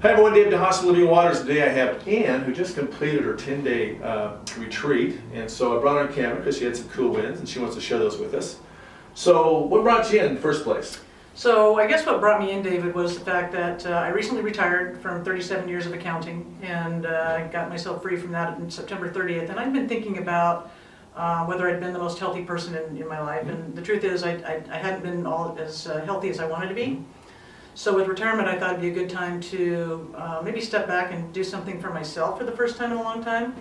Hi everyone, Dave Detox from Living Waters. Today I have Ann, who just completed her 10-day retreat, and so I brought her on camera because she had some cool wins and she wants to share those with us. So what brought you in the first place? So I guess what brought me in, David, was the fact that I recently retired from 37 years of accounting and got myself free from that on September 30th. And I've been thinking about whether I'd been the most healthy person in my life. And the truth is I hadn't been all as healthy as I wanted to be. So with retirement, I thought it'd be a good time to maybe step back and do something for myself for the first time in a long time.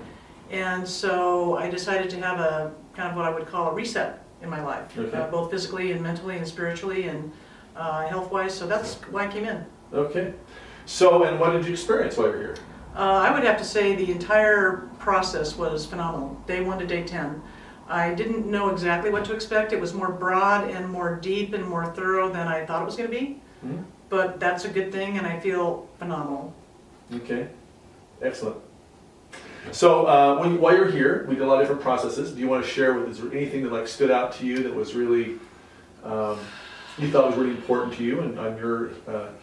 And so I decided to have a kind of what I would call a reset in my life, Okay. both physically and mentally and spiritually and health-wise. So that's why I came in. Okay. So, and what did you experience while you were here? I would have to say the entire process was phenomenal, day 1 to day 10. I didn't know exactly what to expect. It was more broad and more deep and more thorough than I thought it was going to be. Mm-hmm. But that's a good thing, and I feel phenomenal. Okay. Excellent. So, while you're here, we did a lot of different processes. Do you want to share is there anything that stood out to you that was really, you thought was really important to you and on your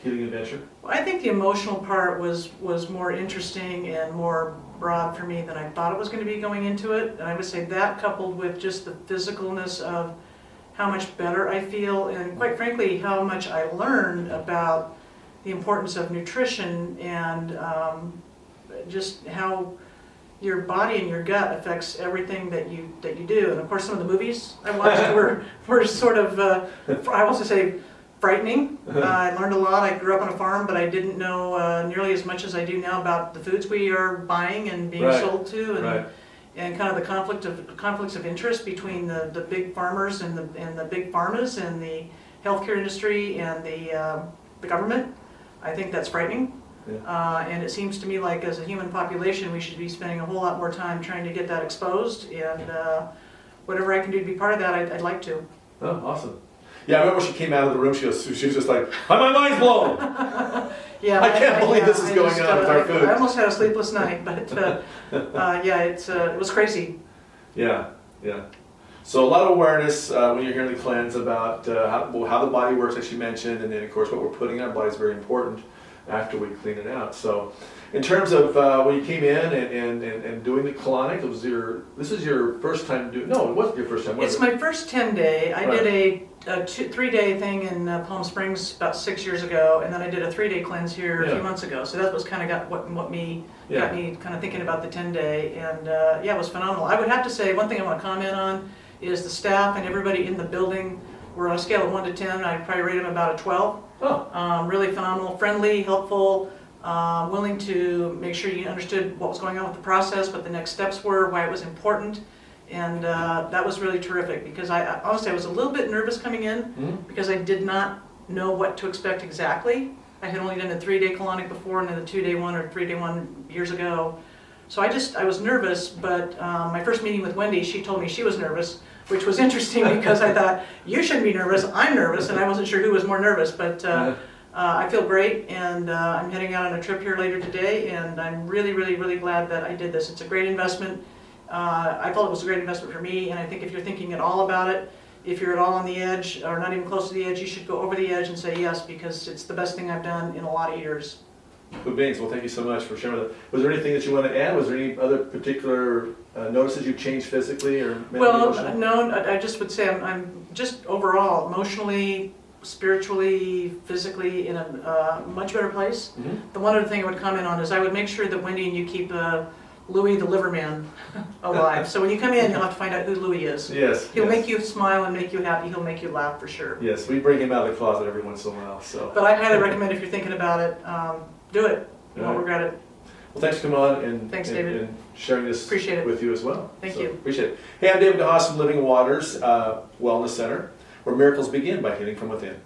healing adventure? Well, I think the emotional part was more interesting and more broad for me than I thought it was going to be going into it. And I would say that coupled with just the physicalness of how much better I feel, and quite frankly, how much I learned about the importance of nutrition and just how your body and your gut affects everything that you do. And of course, some of the movies I watched were sort of, I want to say, frightening. I learned a lot. I grew up on a farm, but I didn't know nearly as much as I do now about the foods we are buying and being sold to, and and kind of the conflicts of interest between the big farmers and the big pharmas and the healthcare industry and the government. I think that's frightening. Yeah. And it seems to me like as a human population we should be spending a whole lot more time trying to get that exposed, and whatever I can do to be part of that, I'd like to. Oh, awesome. Yeah, I remember when she came out of the room, she was just like, my mind's blown! Yeah, I can't believe this is going on with our food. I almost had a sleepless night, but yeah, it was crazy. Yeah, yeah. So a lot of awareness when you're hearing the cleanse about how the body works, as you mentioned, and then of course what we're putting in our body is very important after we clean it out. So in terms of when you came in and doing the colonic, this is your first time doing, no, it wasn't your first time, was It's it? my first 10-day. I did a 3-day thing in Palm Springs about 6 years ago, and then I did a 3-day cleanse here a few months ago. So that was kind of got me kind of thinking about the 10-day, and yeah, it was phenomenal. I would have to say one thing I want to comment on is the staff and everybody in the building were on a scale of 1 to 10. I'd probably rate them about a 12. Oh. Really phenomenal, friendly, helpful, willing to make sure you understood what was going on with the process, what the next steps were, why it was important. And that was really terrific, because honestly I was a little bit nervous coming in because I did not know what to expect exactly. I had only done a 3-day colonic before and then the 2-day one or 3-day one years ago. So I was nervous, but my first meeting with Wendy, she told me she was nervous, which was interesting because I thought, you shouldn't be nervous, I'm nervous, and I wasn't sure who was more nervous, but I feel great, and I'm heading out on a trip here later today, and I'm really, really, really glad that I did this. It's a great investment. I felt it was a great investment for me, and I think if you're thinking at all about it, if you're at all on the edge, or not even close to the edge, you should go over the edge and say yes, because it's the best thing I've done in a lot of years. Good beans. Well, thank you so much for sharing that. Was there anything that you want to add? Was there any other particular notices you changed physically or mentally? Well, no, I just would say I'm just overall emotionally, spiritually, physically in a much better place. The one other thing I would comment on is I would make sure that Wendy and you keep Louis the Liverman alive. So when you come in, you'll have to find out who Louis is. Yes. He'll make you smile and make you happy. He'll make you laugh for sure. Yes, we bring him out of the closet every once in a while. So. But I highly recommend if you're thinking about it, do it. You won't regret it. Well, thanks for coming on and, David. and sharing this with you as well. Thank you. Appreciate it. Hey, I'm David DeHaas from Living Waters Wellness Center, where miracles begin by healing from within.